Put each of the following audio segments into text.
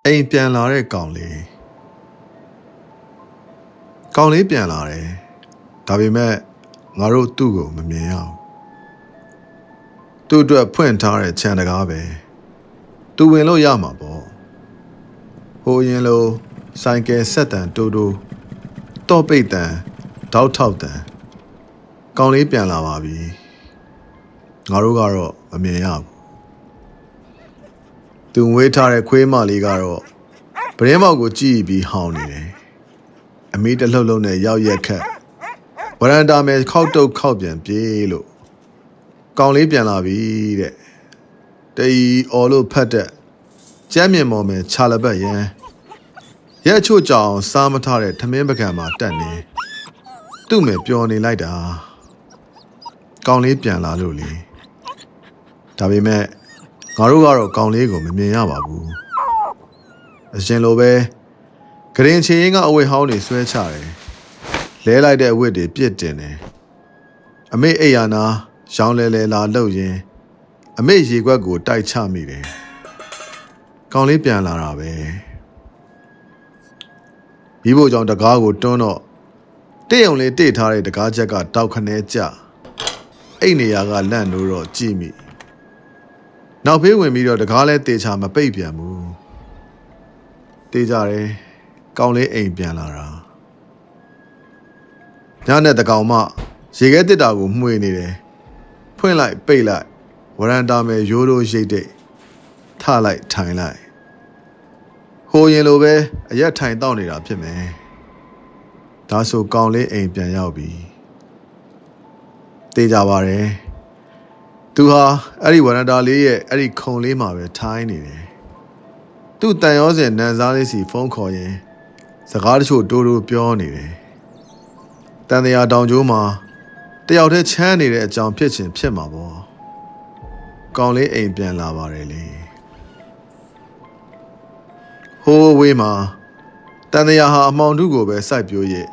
အိမ်ပြန်လာတဲ့ကောင်လေးပြန်လာတယ်ဒါပေမဲ့ငါတို့သူ့ကိုမမြင်ရဘူးသူ့အတွက်ဖွင့်ထားတဲ့ခြံတကားပဲသူဝင်လို့ရမှာပေါ့ဟိုရင်လိုဆိုင်ကယ်ဆက်တန်တိုးတော့ပိတ်တန်တောက်ထောက်တန်ကောင်လေးပြန်လာပါပြီငါတို့ကတော့မမြင်ရဘူးသူဝေးထားတဲ့ခွေးမလေးကတော့ပရင်းမောက်ကိုကြည့်ပြီးဟောင်းနေတယ်အမေတလှုပ်လုံးနဲ့ရောက်ရက်ခက်ဝရန်တာမဲခောက်တုတ်ခောက်ပြန်ပြေးလို့ကောင်လေးပြန်လာပြီတဲ့တီအော်လို့ဖတ်တဲ့ကျမ်းမြင်ပေါ်မှာခြာလပတ်ရန်ရက်ချို့ကြောင်စားမထားတဲ့ထမင်းပကံမှာတက်နေသူ့မယ်ပျော်နေလိုက်တာကောင်လေးပြန်လာလို့လေဒါပေမဲ့ငါတို့ကတော့ကောင်လေးကိုမမြင်ရပါဘူးအရှင်လိုပဲဂရင်ချေရင်ကအဝတ်ဟောင်းတွေဆွဲချတယ်လဲလိုက်တဲ့အဝတ်တွေပြစ်တင်တယ်အမေအိယာနာရောင်းလဲလာလှုပ်ရင်အမေရေခွက်ကိုတိုက်ချမိတယ်ကောင်လေးပြန်လာတာပဲပြီးဖို့ကြောင့်တကားကိုတွန်းတော့တိတ်ုံလေးတိတ်ထားတဲ့တကားချက်ကတောက်ခနဲကျအဲ့နေရာကလန့်လို့တော့ကြည့်မိနောက်ဖေးဝင်ပြီးတော့တကားလဲတေချာမပိတ်ပြန်ဘူးတေးကြတယ်ကောင်လေးအိမ်ပြန်လာတာညနဲ့တကောင်မှရေခဲတစ်တာကိုမှွေနေတယ်ဖွင့်လိုက်ပိတ်လိုက်ဝရန်တာမဲရိုးရိုးရိတ်တိတ်ထလိုက်ထိုင်လိုက်ဟိုရင်လိုပဲအရက်ထိုင်တောက်နေတာဖြစ်မယ်ဒါဆိုကောင်လေးအိမ်ပြန်ရောက်ပြီတေးကြပါတယ်သူဟာအဲ့ဒီဝရန်တာလေးရဲ့အဲ့ဒီခုံလေးမှာပဲထိုင်နေတယ်သူ့တန်ရောစင်နန်စားလေးစီဖုန်းခေါ်ရင်စကားတချို့တိုးပြောနေတယ်တန်တရာတောင်ကျိုးမှာတယောက်တည်းချမ်းနေတဲ့အကြောင်းဖြစ်ချင်းဖြစ်မှာပေါ့ကောင်လေးအိမ်ပြန်လာပါတယ်လေဟိုးဝေးမှာတန်တရာဟာအမောင်ထုကိုပဲစိုက်ပျိုးရဲ့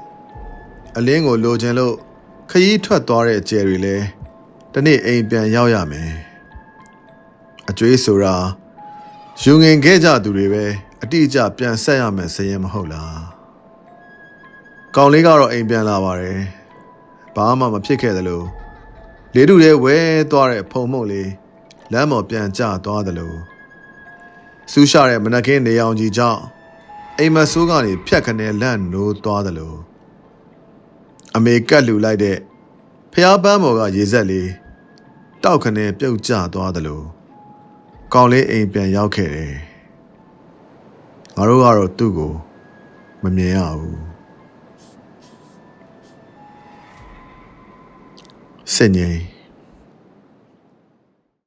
အလင်းကိုလိုချင်လို့ခရီးထွက်သွားတဲ့ကျယ်တွေလဲတနေ့အိမ်ပြန်ရောက်ရမယ်အကျွေးဆိုတာယူငင်ခဲ့ကြသူတွေပဲအတိအကျပြန်ဆက်ရမယ်စရင်မဟုတ်လားကောင်လေးကတော့အိမ်ပြန်လာပါတယ်ဘာမှမဖြစ်ခဲ့သလိုလေးတူတဲ့ဝဲသွားတဲ့ဖုံမုတ်လေးလမ်းပေါ်ပြန်ကျသွားသလိုစူးရှတဲ့မနက်ခင်းနေအောင်ကြီးကြောင့်အိမ်မဆိုးကနေဖြတ်ခနဲလန့်နိုးသွားသလိုအမေကတ်လူလိုက်တဲ့ဖျားပန်းပေါ်ကရေစက်လေးတောက်ခနဲပြုတ်ကျသွားသလိုကောင်လေးအိမ်ပြန်ရောက်ခဲ့တယ်ငါတို့ကတော့သူ့ကိုမမြင်ရဘူးစင်ငိမ်